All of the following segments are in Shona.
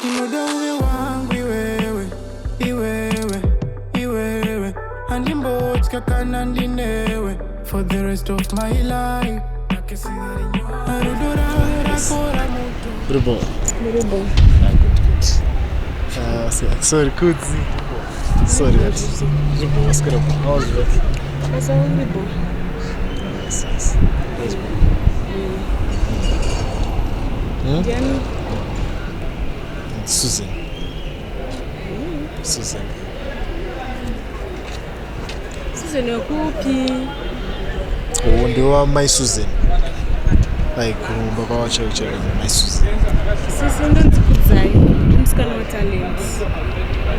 Inoda uwe wangu iwewe andimbotka kana ndinewe for the rest of my life. Arudora rakora moto. Brubo. Sorry, Kudzai. Sorry. Brubo, what's good? How's it? That's all Brubo. Yes. Ndiani? Susan. Susan yokupi? Oh, ndio my Susan. Like baba wa church my Susan. Susan ndo Kudzai. Msikana wa talent.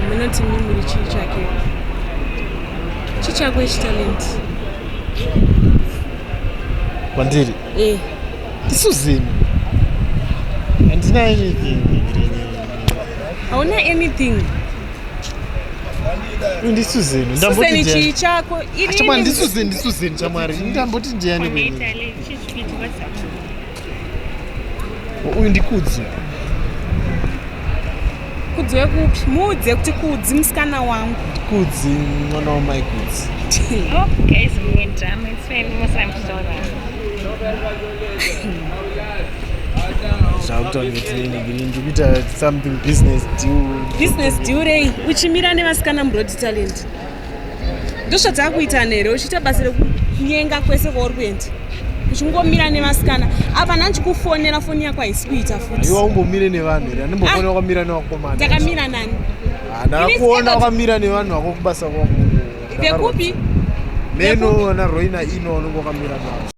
Mimi timi muri chichake. Chichakwe talent. Kwandiri? Susan. And deny anything. I want anything. Ndi Susan. Susan chichako. Chama ndi Susan chamwari. Ndamboti ndiani kwenu. Uyu ndi Kudzai. Kudzai kupi? Mudze kuti Kudzai musikana wangu. Kudzai mwana wa my Kudzai. Oh, guys, we went drama. It's fine. I'm sorry. Ndikuita something business due. Business due rei. Uchimira nevasikana murodi talent. Ndosvadza kuita nhere uchiita basa rekunyenga kwese kwauri kuenda. Uchingomira nevasikana. Apa ndandikufonera foni yako haisi kuita futi. Iwe umbomire nevanhu here. Andimbokuona wakamira nevakomana. Ndakamira nani? Ndakakuona wakamira nevanhu vako kubasa kwako. Vekupi? Meno na Roina ino wakamira navo.